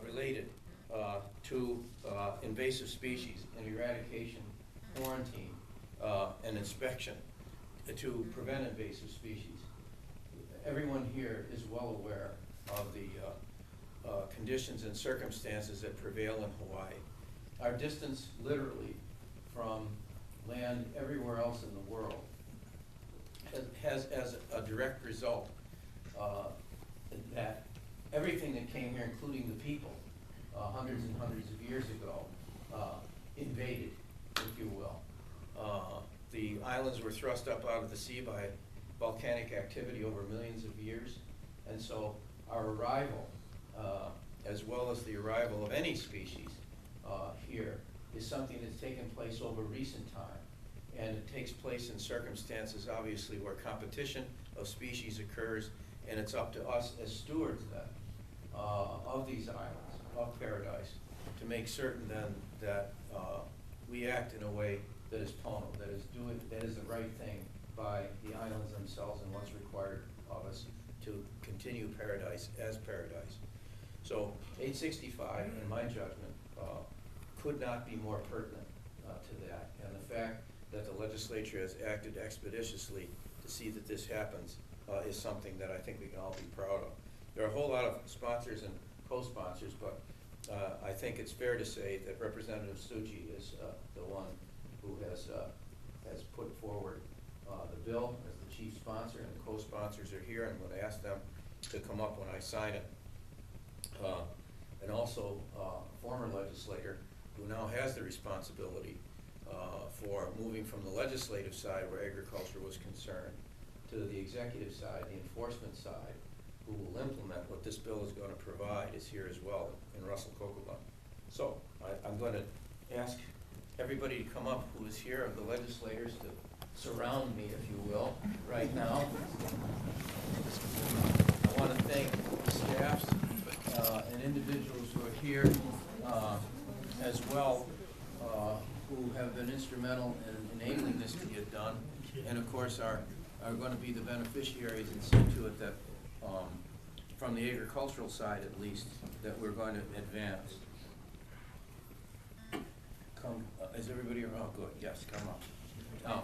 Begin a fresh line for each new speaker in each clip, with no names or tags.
related to invasive species and eradication, quarantine, and inspection to prevent invasive species. Everyone here is well aware of the conditions and circumstances that prevail in Hawaii. Our distance, literally, from land everywhere else in the world has as a direct result that everything that came here, including the people, hundreds and hundreds of years ago, invaded, if you will. The islands were thrust up out of the sea by volcanic activity over millions of years, and so our arrival, as well as the arrival of any species here, is something that's taken place over recent time, and it takes place in circumstances, obviously, where competition of species occurs, and it's up to us as stewards then of these islands, of paradise, to make certain then that we act in a way that is tonal, that is the right thing by the islands themselves and what's required of us to continue paradise as paradise. So 865, in my judgment, could not be more pertinent to that. And the fact that the legislature has acted expeditiously to see that this happens is something that I think we can all be proud of. There are a whole lot of sponsors and co-sponsors, but I think it's fair to say that Representative Suji is the one who has put forward the bill as the chief sponsor, and the co-sponsors are here, and I'm going to ask them to come up when I sign it. And also former legislator who now has the responsibility for moving from the legislative side, where agriculture was concerned, to the executive side, the enforcement side, who will implement what this bill is going to provide, is here as well, in Russell Kokobun. So I'm going to ask everybody to come up who is here, of the legislators, to surround me, if you will, right now. I want to thank the staffs and individuals who are here as well, who have been instrumental in enabling this to get done, and of course are going to be the beneficiaries and see to it that, from the agricultural side at least, that we're going to advance. Come, is everybody around? Oh, good, yes, come up.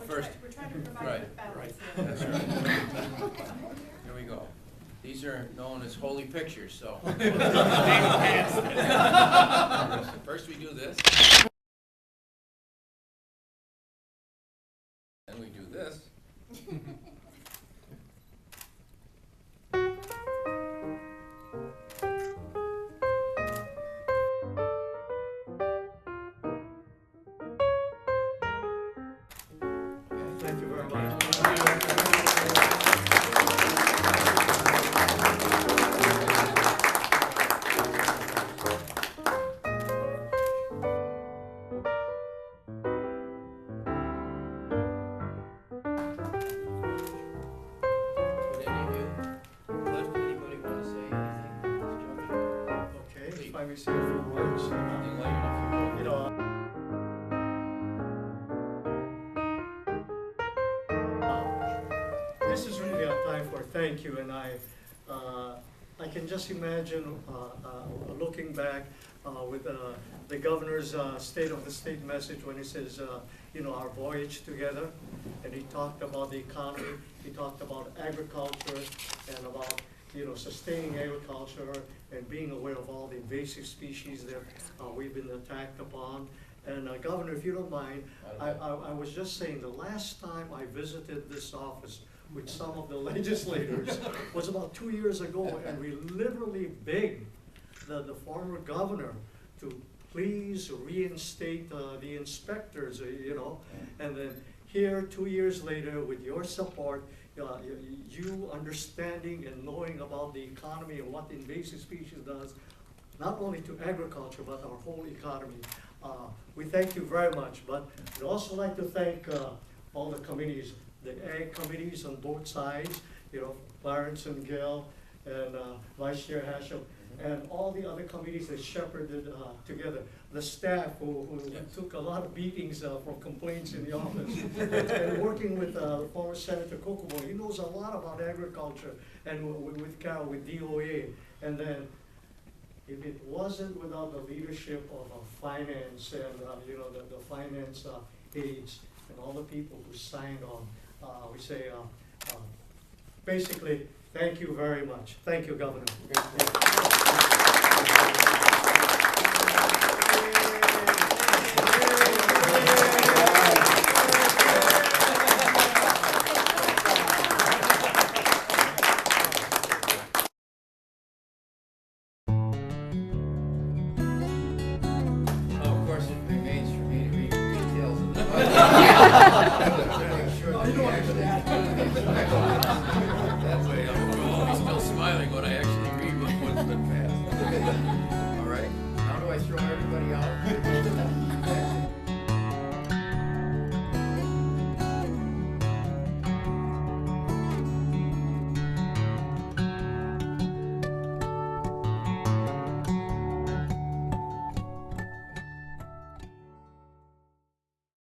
First,
we're trying to provide
right,
balance.
Right. That's right. Here we go. These are known as holy pictures, so. First we do this. Then we do this.
Thank you very much.
Would any of you left, anybody want to say anything at this juncture?
Okay, if I may say a few words.
Enlighten if you will.
This is really a time for thank you, and I can just imagine looking back with the governor's State of the State message when he says, our voyage together, and he talked about the economy, he talked about agriculture, and about sustaining agriculture and being aware of all the invasive species that we've been attacked upon. And Governor, if you don't mind, I was just saying the last time I visited this office with some of the legislators was about 2 years ago, and we literally begged the former governor to please reinstate the inspectors, and then here 2 years later, with your support, you understanding and knowing about the economy and what invasive species does, not only to agriculture, but our whole economy. We thank you very much, but we'd also like to thank all the committees, the ag committees on both sides, Clarence and Gail, and Vice Chair Hashem, and all the other committees that shepherded together. The staff who took a lot of beatings from complaints in the office, and working with former Senator Kokomo. He knows a lot about agriculture, and with Carol, with DOA, and then if it wasn't without the leadership of finance and, you know, the finance aides and all the people who signed on, we say, basically, thank you very much. Thank you, Governor.
Of course, it remains for me to read the details of the budget. Make sure that we actually- That way I'll be still smiling when I actually read what's been passed. All right, how do I throw everybody